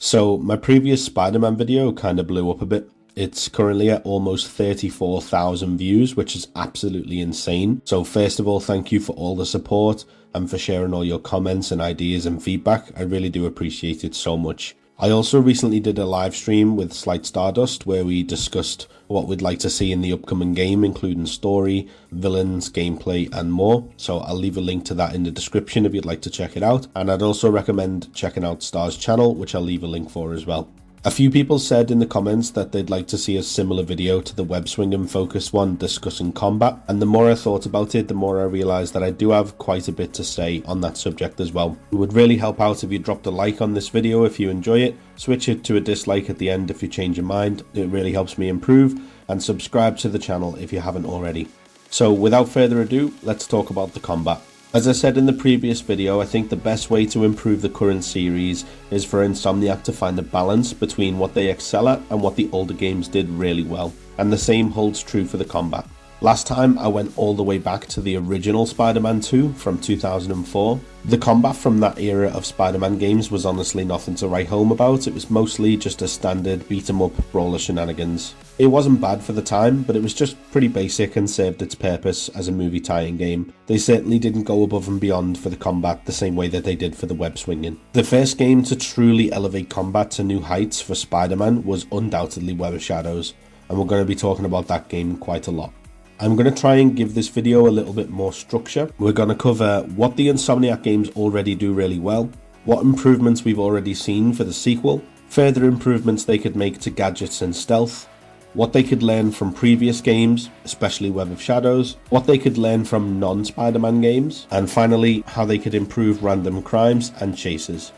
So my previous Spider-Man video kind of blew up a bit. It's currently at almost 34,000 views, which is absolutely insane. So first of all, thank you for all the support and for sharing all your comments and ideas and feedback. I really do appreciate it so much. I also recently did a live stream with Slight Stardust where we discussed what we'd like to see in the upcoming game, including story, villains, gameplay, and more. So I'll leave a link to that in the description if you'd like to check it out. And I'd also recommend checking out Star's channel, which I'll leave a link for as well. A few people said in the comments that they'd like to see a similar video to the web swinging focused one discussing combat, and the more I thought about it, the more I realised that I do have quite a bit to say on that subject as well. It would really help out if you dropped a like on this video if you enjoy it, switch it to a dislike at the end if you change your mind, it really helps me improve, and subscribe to the channel if you haven't already. So without further ado, let's talk about the combat. As I said in the previous video, I think the best way to improve the current series is for Insomniac to find a balance between what they excel at and what the older games did really well. And the same holds true for the combat. Last time I went all the way back to the original Spider-Man 2 from 2004. The combat from that era of Spider-Man games was honestly nothing to write home about. It was mostly just a standard beat-em-up brawler shenanigans. It wasn't bad for the time, but it was just pretty basic and served its purpose as a movie tie-in game. They certainly didn't go above and beyond for the combat the same way that they did for the web swinging. The first game to truly elevate combat to new heights for Spider-Man was undoubtedly Web of Shadows, and we're going to be talking about that game quite a lot. I'm going to try and give this video a little bit more structure. We're going to cover what the Insomniac games already do really well, what improvements we've already seen for the sequel, further improvements they could make to gadgets and stealth, what they could learn from previous games, especially Web of Shadows, what they could learn from non-Spider-Man games, and finally how they could improve random crimes and chases.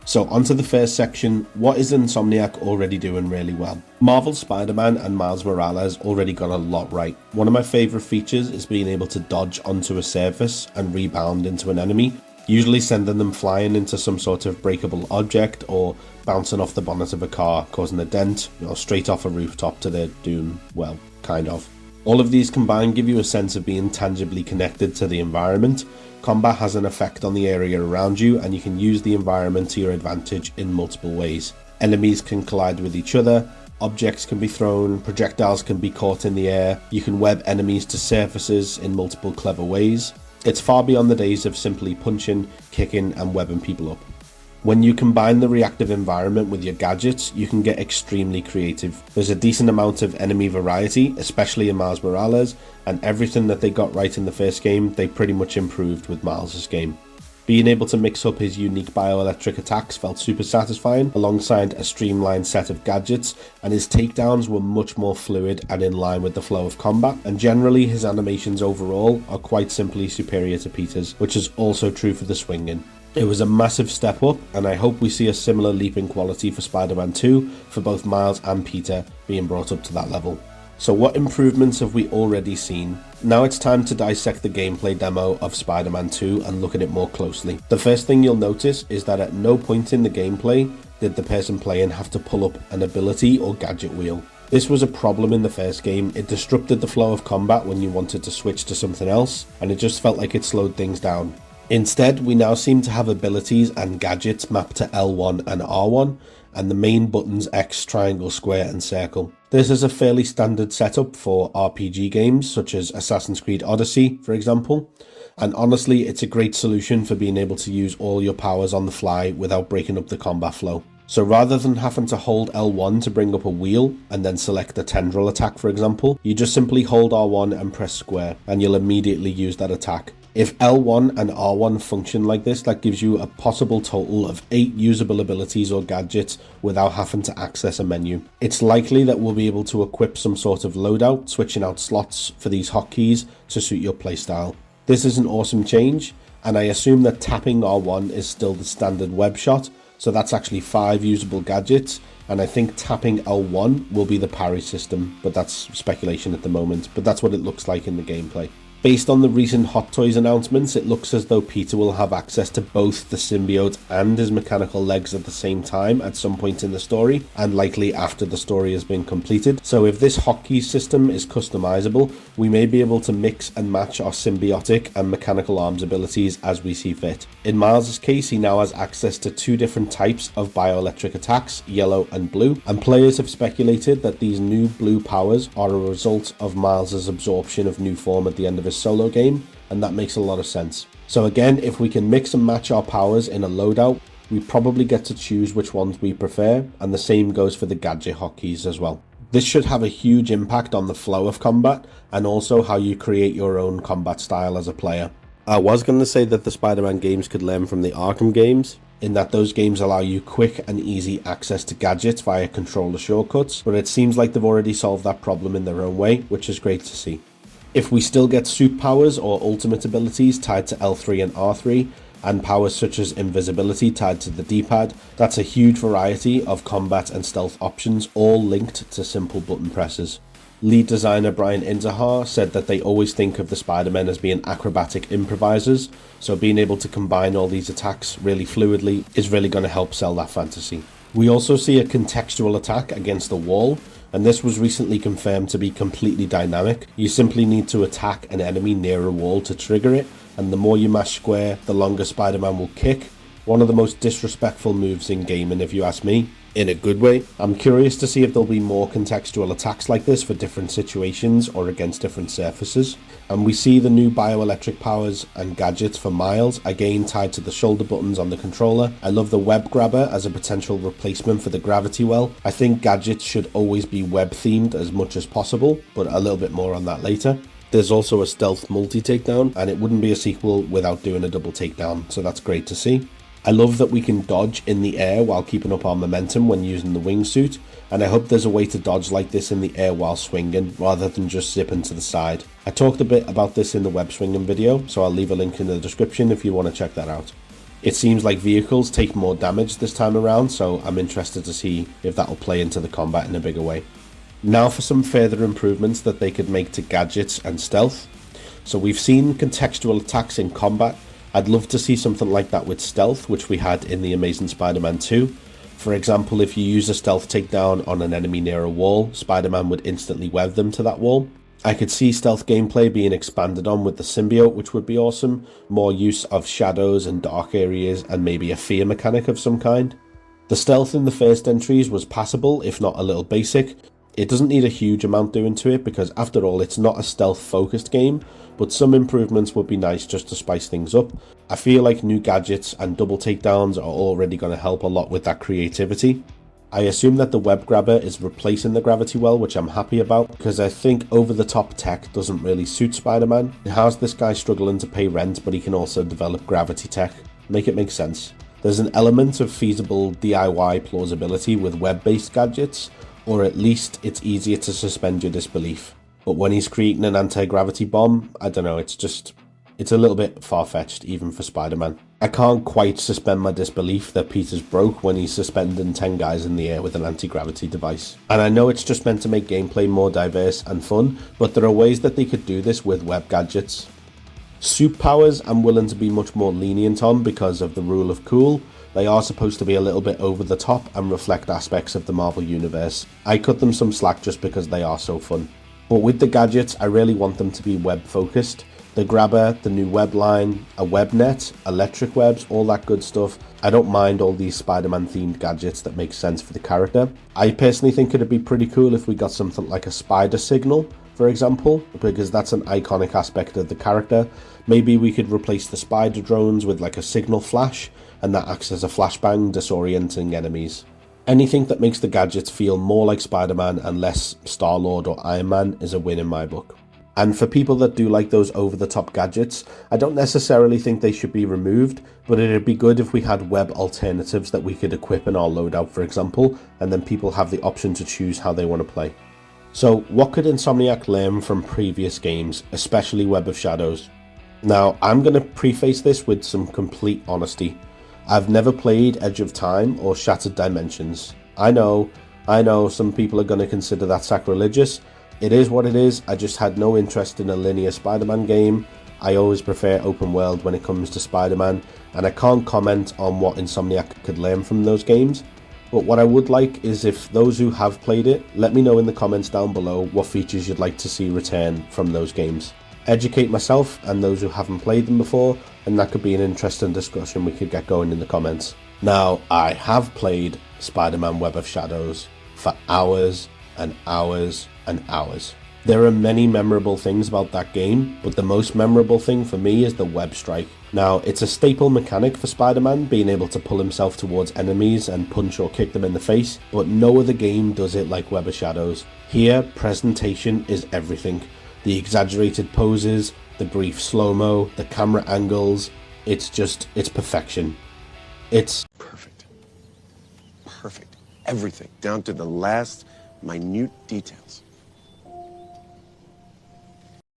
So onto the first section, what is Insomniac already doing really well? Marvel's Spider-Man and Miles Morales already got a lot right. One of my favourite features is being able to dodge onto a surface and rebound into an enemy, usually sending them flying into some sort of breakable object or bouncing off the bonnet of a car, causing a dent, or straight off a rooftop to their doom. Well, kind of. All of these combined give you a sense of being tangibly connected to the environment. Combat has an effect on the area around you, and you can use the environment to your advantage in multiple ways. Enemies can collide with each other, objects can be thrown, projectiles can be caught in the air, you can web enemies to surfaces in multiple clever ways. It's far beyond the days of simply punching, kicking and webbing people up. When you combine the reactive environment with your gadgets, you can get extremely creative. There's a decent amount of enemy variety, especially in Miles Morales, and everything that they got right in the first game, they pretty much improved with Miles' game. Being able to mix up his unique bioelectric attacks felt super satisfying, alongside a streamlined set of gadgets, and his takedowns were much more fluid and in line with the flow of combat, and generally his animations overall are quite simply superior to Peter's, which is also true for the swinging. It was a massive step up, and I hope we see a similar leap in quality for Spider-Man 2 for both Miles and Peter being brought up to that level. So what improvements have we already seen? Now it's time to dissect the gameplay demo of Spider-Man 2 and look at it more closely. The first thing you'll notice is that at no point in the gameplay did the person playing have to pull up an ability or gadget wheel. This was a problem in the first game. It disrupted the flow of combat when you wanted to switch to something else, and it just felt like it slowed things down. Instead, we now seem to have abilities and gadgets mapped to L1 and R1, and the main buttons X, triangle, square and circle. This is a fairly standard setup for RPG games such as Assassin's Creed Odyssey, for example, and honestly it's a great solution for being able to use all your powers on the fly without breaking up the combat flow. So rather than having to hold L1 to bring up a wheel and then select a tendril attack, for example, you just simply hold R1 and press square and you'll immediately use that attack. If L1 and R1 function like this, that gives you a possible total of 8 usable abilities or gadgets without having to access a menu. It's likely that we'll be able to equip some sort of loadout, switching out slots for these hotkeys to suit your playstyle. This is an awesome change, and I assume that tapping R1 is still the standard web shot, so that's actually 5 usable gadgets, and I think tapping L1 will be the parry system, but that's speculation at the moment, but that's what it looks like in the gameplay. Based on the recent Hot Toys announcements, it looks as though Peter will have access to both the symbiote and his mechanical legs at the same time at some point in the story, and likely after the story has been completed. So if this hotkey system is customizable, we may be able to mix and match our symbiotic and mechanical arms abilities as we see fit. In Miles' case, he now has access to two different types of bioelectric attacks, yellow and blue, and players have speculated that these new blue powers are a result of Miles' absorption of new form at the end of his solo game, and that makes a lot of sense. So again, if we can mix and match our powers in a loadout, we probably get to choose which ones we prefer, and the same goes for the gadget hotkeys as well. This should have a huge impact on the flow of combat, and also how you create your own combat style as a player. I was going to say that the Spider-Man games could learn from the Arkham games, in that those games allow you quick and easy access to gadgets via controller shortcuts, but it seems like they've already solved that problem in their own way, which is great to see. If we still get suit powers or ultimate abilities tied to L3 and R3, and powers such as invisibility tied to the D-pad, that's a huge variety of combat and stealth options, all linked to simple button presses. Lead designer Brian Inzahar said that they always think of the Spider-Men as being acrobatic improvisers, so being able to combine all these attacks really fluidly is really going to help sell that fantasy. We also see a contextual attack against the wall, and this was recently confirmed to be completely dynamic. You simply need to attack an enemy near a wall to trigger it, and the more you mash square, the longer Spider-Man will kick. One of the most disrespectful moves in gaming, if you ask me, in a good way. I'm curious to see if there'll be more contextual attacks like this for different situations or against different surfaces. And we see the new bioelectric powers and gadgets for Miles, again tied to the shoulder buttons on the controller. I love the web grabber as a potential replacement for the gravity well. I think gadgets should always be web themed as much as possible, but a little bit more on that later. There's also a stealth multi-takedown, and it wouldn't be a sequel without doing a double takedown, so that's great to see. I love that we can dodge in the air while keeping up our momentum when using the wingsuit, and I hope there's a way to dodge like this in the air while swinging, rather than just zipping to the side. I talked a bit about this in the web swinging video, so I'll leave a link in the description if you want to check that out. It seems like vehicles take more damage this time around, so I'm interested to see if that will play into the combat in a bigger way. Now for some further improvements that they could make to gadgets and stealth. So we've seen contextual attacks in combat. I'd love to see something like that with stealth, which we had in the Amazing Spider-Man 2. For example, if you use a stealth takedown on an enemy near a wall, Spider-Man would instantly web them to that wall. I could see stealth gameplay being expanded on with the symbiote, which would be awesome. More use of shadows and dark areas, and maybe a fear mechanic of some kind. The stealth in the first entries was passable, if not a little basic. It doesn't need a huge amount doing to it, because after all, it's not a stealth focused game, but some improvements would be nice just to spice things up. I feel like new gadgets and double takedowns are already going to help a lot with that creativity. I assume that the web grabber is replacing the gravity well, which I'm happy about, because I think over-the-top tech doesn't really suit Spider-Man. How's this guy struggling to pay rent, but he can also develop gravity tech? Make it make sense. There's an element of feasible DIY plausibility with web-based gadgets, or at least it's easier to suspend your disbelief. But when he's creating an anti-gravity bomb, I don't know, it's a little bit far-fetched even for Spider-Man. I can't quite suspend my disbelief that Peter's broke when he's suspending 10 guys in the air with an anti-gravity device. And I know it's just meant to make gameplay more diverse and fun, but there are ways that they could do this with web gadgets. Suit powers I'm willing to be much more lenient on because of the rule of cool. They are supposed to be a little bit over the top and reflect aspects of the Marvel Universe. I cut them some slack just because they are so fun. But with the gadgets, I really want them to be web focused. The grabber, the new web line, a web net, electric webs, all that good stuff. I don't mind all these Spider-Man themed gadgets that make sense for the character. I personally think it'd be pretty cool if we got something like a spider signal, for example, because that's an iconic aspect of the character. Maybe we could replace the spider drones with like a signal flash, and that acts as a flashbang, disorienting enemies. Anything that makes the gadgets feel more like Spider-Man and less Star-Lord or Iron Man is a win in my book. And for people that do like those over-the-top gadgets, I don't necessarily think they should be removed, but it'd be good if we had web alternatives that we could equip in our loadout, for example, and then people have the option to choose how they want to play. So what could Insomniac learn from previous games, especially Web of Shadows? Now, I'm going to preface this with some complete honesty. I've never played Edge of Time or Shattered Dimensions. I know some people are going to consider that sacrilegious, It is what it is. I just had no interest in a linear Spider-Man game. I always prefer open world when it comes to Spider-Man, and I can't comment on what Insomniac could learn from those games. But what I would like is, if those who have played it, let me know in the comments down below what features you'd like to see return from those games. Educate myself and those who haven't played them before, and that could be an interesting discussion we could get going in the comments. Now, I have played Spider-Man Web of Shadows for hours and hours and hours. There are many memorable things about that game, but the most memorable thing for me is the web strike. Now, it's a staple mechanic for Spider-Man, being able to pull himself towards enemies and punch or kick them in the face, but no other game does it like Web of Shadows. Here, presentation is everything. The exaggerated poses, the brief slow-mo, the camera angles, it's perfection. It's perfect. Perfect. Everything, down to the last minute details.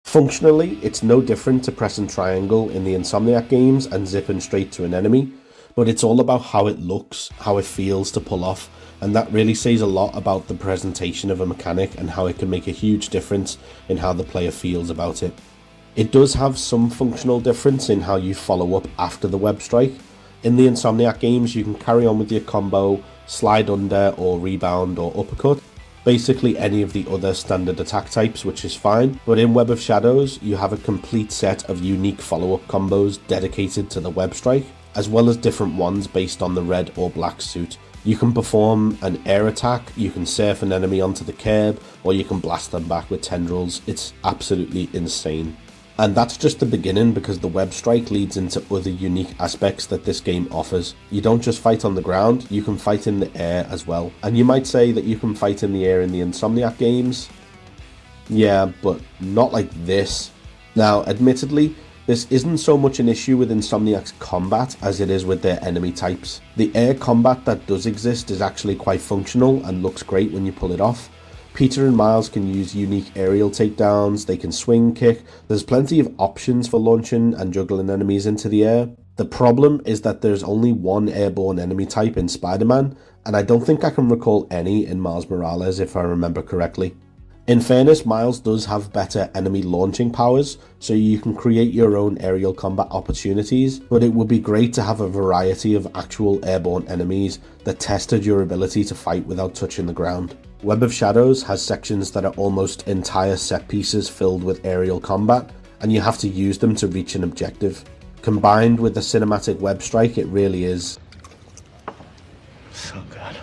Functionally, it's no different to pressing triangle in the Insomniac games and zipping straight to an enemy, but it's all about how it looks, how it feels to pull off, and that really says a lot about the presentation of a mechanic and how it can make a huge difference in how the player feels about it. It does have some functional difference in how you follow up after the web strike. In the Insomniac games, you can carry on with your combo, slide under or rebound or uppercut, basically any of the other standard attack types, which is fine, but in Web of Shadows you have a complete set of unique follow-up combos dedicated to the web strike, as well as different ones based on the red or black suit. You can perform an air attack, you can surf an enemy onto the curb, or you can blast them back with tendrils. It's absolutely insane. And that's just the beginning, because the web strike leads into other unique aspects that this game offers. You don't just fight on the ground, you can fight in the air as well. And you might say that you can fight in the air in the Insomniac games. Yeah, but not like this. Now, admittedly, this isn't so much an issue with Insomniac's combat as it is with their enemy types. The air combat that does exist is actually quite functional and looks great when you pull it off. Peter and Miles can use unique aerial takedowns, they can swing kick, there's plenty of options for launching and juggling enemies into the air. The problem is that there's only one airborne enemy type in Spider-Man, and I don't think I can recall any in Miles Morales if I remember correctly. In fairness, Miles does have better enemy launching powers, so you can create your own aerial combat opportunities, but it would be great to have a variety of actual airborne enemies that tested your ability to fight without touching the ground. Web of Shadows has sections that are almost entire set pieces filled with aerial combat, and you have to use them to reach an objective. Combined with the cinematic web strike, it really is so good.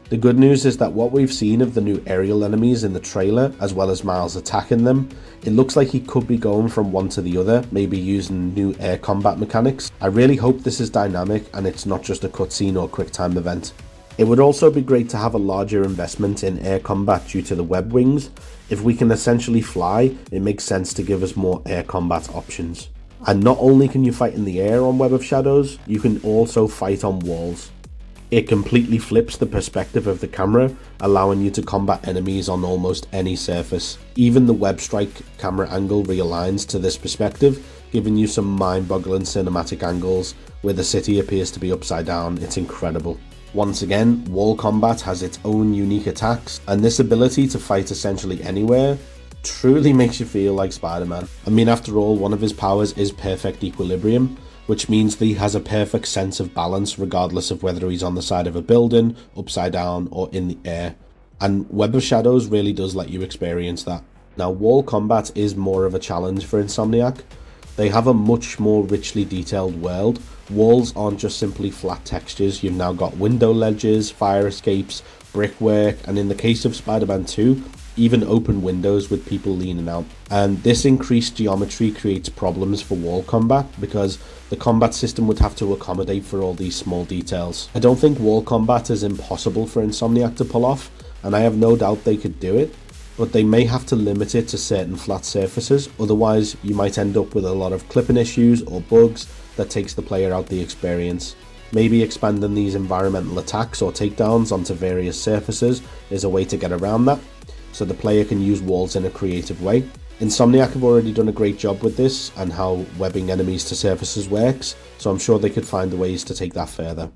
The good news is that what we've seen of the new aerial enemies in the trailer, as well as Miles attacking them, it looks like he could be going from one to the other, maybe using new air combat mechanics. I really hope this is dynamic and it's not just a cutscene or quick time event. It would also be great to have a larger investment in air combat due to the web wings. If we can essentially fly, it makes sense to give us more air combat options. And not only can you fight in the air on Web of Shadows, you can also fight on walls. It completely flips the perspective of the camera, allowing you to combat enemies on almost any surface. Even the web strike camera angle realigns to this perspective, giving you some mind-boggling cinematic angles where the city appears to be upside down. It's incredible. Once again, wall combat has its own unique attacks, and this ability to fight essentially anywhere truly makes you feel like Spider-Man. I mean, after all, one of his powers is perfect equilibrium, which means that he has a perfect sense of balance regardless of whether he's on the side of a building, upside down, or in the air. And Web of Shadows really does let you experience that. Now, wall combat is more of a challenge for Insomniac. They have a much more richly detailed world. Walls aren't just simply flat textures, you've now got window ledges, fire escapes, brickwork, and in the case of Spider-Man 2, even open windows with people leaning out. And this increased geometry creates problems for wall combat because the combat system would have to accommodate for all these small details. I don't think wall combat is impossible for Insomniac to pull off, and I have no doubt they could do it, but they may have to limit it to certain flat surfaces, otherwise you might end up with a lot of clipping issues or bugs that takes the player out the experience. Maybe expanding these environmental attacks or takedowns onto various surfaces is a way to get around that, so the player can use walls in a creative way. Insomniac have already done a great job with this and how webbing enemies to surfaces works, so I'm sure they could find ways to take that further.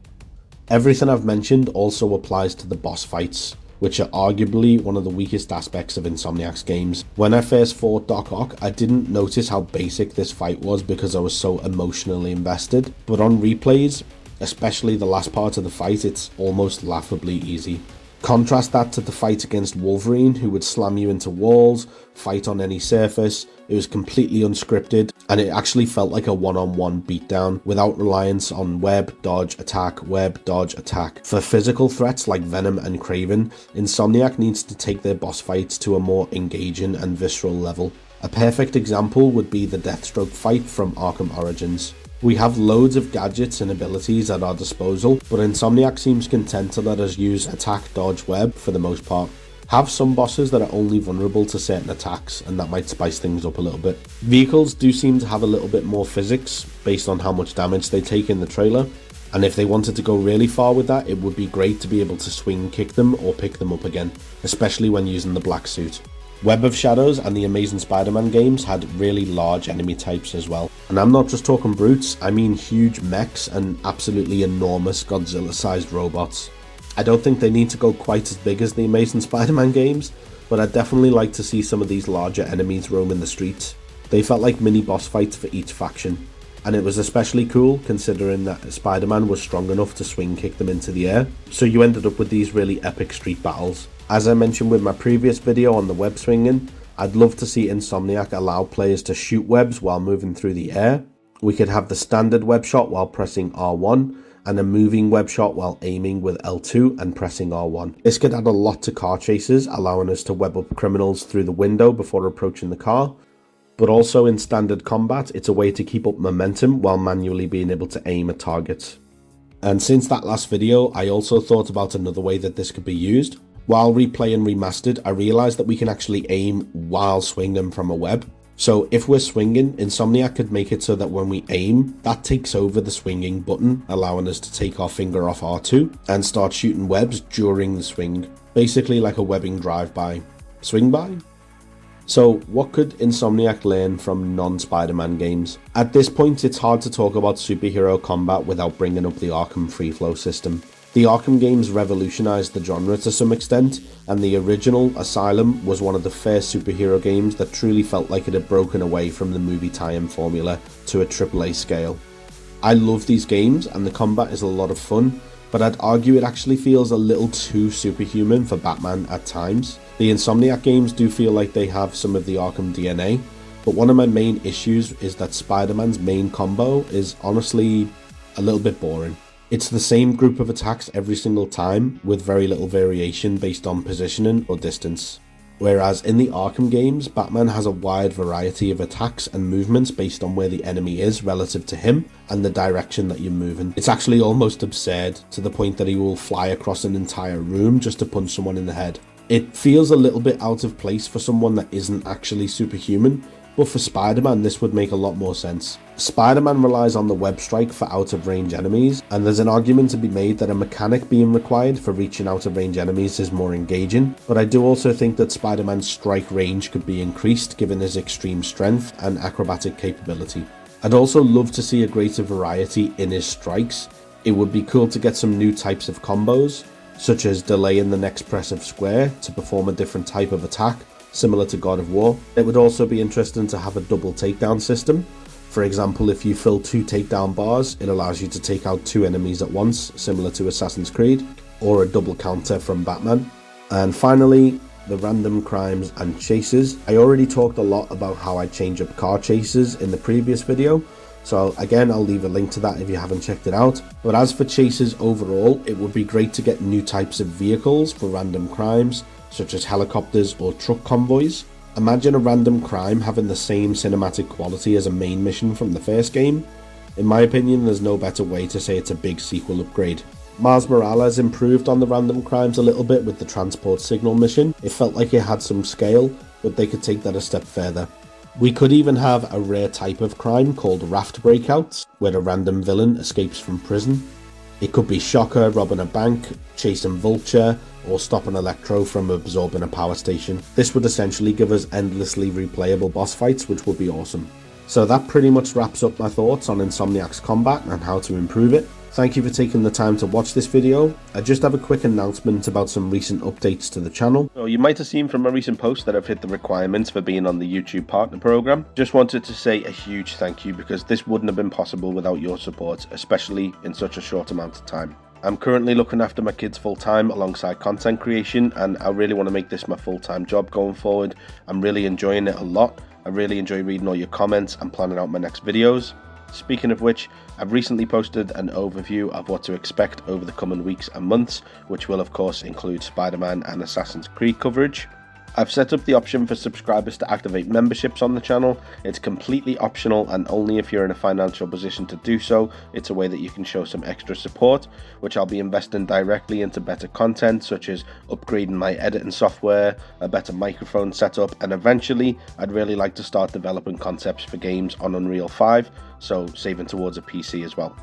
Everything I've mentioned also applies to the boss fights, which are arguably one of the weakest aspects of Insomniac's games. When I first fought Doc Ock, I didn't notice how basic this fight was because I was so emotionally invested, but on replays, especially the last part of the fight, it's almost laughably easy. Contrast that to the fight against Wolverine, who would slam you into walls, fight on any surface. It was completely unscripted, and it actually felt like a one-on-one beatdown without reliance on web, dodge, attack, web, dodge, attack. For physical threats like Venom and Kraven, Insomniac needs to take their boss fights to a more engaging and visceral level. A perfect example would be the Deathstroke fight from Arkham Origins. We have loads of gadgets and abilities at our disposal, but Insomniac seems content to let us use attack, dodge, web for the most part. Have some bosses that are only vulnerable to certain attacks, and that might spice things up a little bit. Vehicles do seem to have a little bit more physics based on how much damage they take in the trailer, and if they wanted to go really far with that, it would be great to be able to swing kick them or pick them up again, especially when using the black suit. Web of Shadows and the Amazing Spider-Man games had really large enemy types as well. And I'm not just talking brutes, I mean huge mechs and absolutely enormous Godzilla-sized robots. I don't think they need to go quite as big as the Amazing Spider-Man games, but I'd definitely like to see some of these larger enemies roaming the streets. They felt like mini boss fights for each faction, and it was especially cool considering that Spider-Man was strong enough to swing kick them into the air, so you ended up with these really epic street battles. As I mentioned with my previous video on the web swinging, I'd love to see Insomniac allow players to shoot webs while moving through the air. We could have the standard web shot while pressing R1, and a moving web shot while aiming with L2 and pressing R1. This could add a lot to car chases, allowing us to web up criminals through the window before approaching the car. But also in standard combat, it's a way to keep up momentum while manually being able to aim at targets. And since that last video, I also thought about another way that this could be used. While replaying Remastered, I realised that we can actually aim while swinging from a web. So if we're swinging, Insomniac could make it so that when we aim, that takes over the swinging button, allowing us to take our finger off R2 and start shooting webs during the swing. Basically like a webbing drive-by. Swing by? So what could Insomniac learn from non-Spider-Man games? At this point, it's hard to talk about superhero combat without bringing up the Arkham free flow system. The Arkham games revolutionized the genre to some extent, and the original Asylum was one of the first superhero games that truly felt like it had broken away from the movie tie-in formula to a AAA scale. I love these games and the combat is a lot of fun, but I'd argue it actually feels a little too superhuman for Batman at times. The Insomniac games do feel like they have some of the Arkham DNA, but one of my main issues is that Spider-Man's main combo is honestly a little bit boring. It's the same group of attacks every single time, with very little variation based on positioning or distance. Whereas in the Arkham games, Batman has a wide variety of attacks and movements based on where the enemy is relative to him and the direction that you're moving. It's actually almost absurd, to the point that he will fly across an entire room just to punch someone in the head. It feels a little bit out of place for someone that isn't actually superhuman, but for Spider-Man this would make a lot more sense. Spider-Man relies on the web strike for out-of-range enemies, and there's an argument to be made that a mechanic being required for reaching out-of-range enemies is more engaging, but I do also think that Spider-Man's strike range could be increased given his extreme strength and acrobatic capability. I'd also love to see a greater variety in his strikes. It would be cool to get some new types of combos, such as delaying the next press of square to perform a different type of attack, similar to God of War. It would also be interesting to have a double takedown system. For example, if you fill 2 takedown bars, it allows you to take out 2 enemies at once, similar to Assassin's Creed, or a double counter from Batman. And finally, the random crimes and chases. I already talked a lot about how I change up car chases in the previous video, so again, I'll leave a link to that if you haven't checked it out. But as for chases overall, it would be great to get new types of vehicles for random crimes, such as helicopters or truck convoys. Imagine a random crime having the same cinematic quality as a main mission from the first game. In my opinion, there's no better way to say it's a big sequel upgrade. Miles Morales improved on the random crimes a little bit with the transport signal mission. It felt like it had some scale, but they could take that a step further. We could even have a rare type of crime called raft breakouts, where a random villain escapes from prison. It could be Shocker robbing a bank, chasing Vulture, or stopping Electro from absorbing a power station. This would essentially give us endlessly replayable boss fights, which would be awesome. So that pretty much wraps up my thoughts on Insomniac's combat and how to improve it. Thank you for taking the time to watch this video. I just have a quick announcement about some recent updates to the channel. So you might have seen from a recent post that I've hit the requirements for being on the YouTube Partner Program. Just wanted to say a huge thank you because this wouldn't have been possible without your support, especially in such a short amount of time. I'm currently looking after my kids full time alongside content creation, and I really want to make this my full-time job going forward. I'm really enjoying it a lot. I really enjoy reading all your comments and planning out my next videos. Speaking of which, I've recently posted an overview of what to expect over the coming weeks and months, which will of course include Spider-Man and Assassin's Creed coverage. I've set up the option for subscribers to activate memberships on the channel. It's completely optional and only if you're in a financial position to do so. It's a way that you can show some extra support, which I'll be investing directly into better content, such as upgrading my editing software, a better microphone setup, and eventually I'd really like to start developing concepts for games on Unreal 5, so saving towards a PC as well.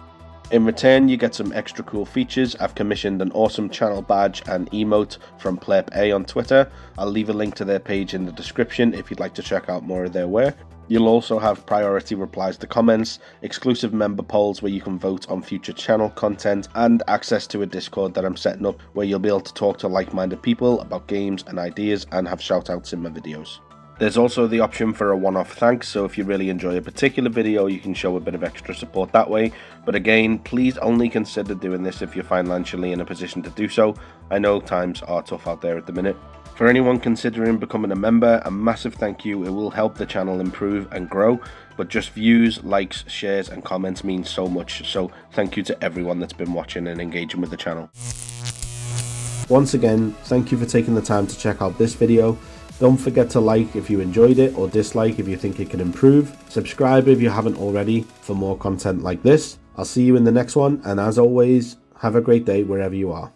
In return, you get some extra cool features. I've commissioned an awesome channel badge and emote from Pleb A on Twitter. I'll leave a link to their page in the description if you'd like to check out more of their work. You'll also have priority replies to comments, exclusive member polls where you can vote on future channel content, and access to a Discord that I'm setting up where you'll be able to talk to like-minded people about games and ideas and have shout-outs in my videos. There's also the option for a one-off thanks, so if you really enjoy a particular video, you can show a bit of extra support that way. But again, please only consider doing this if you're financially in a position to do so. I know times are tough out there at the minute. For anyone considering becoming a member, a massive thank you. It will help the channel improve and grow, but just views, likes, shares and comments mean so much. So thank you to everyone that's been watching and engaging with the channel. Once again, thank you for taking the time to check out this video. Don't forget to like if you enjoyed it or dislike if you think it can improve. Subscribe if you haven't already for more content like this. I'll see you in the next one, and as always, have a great day wherever you are.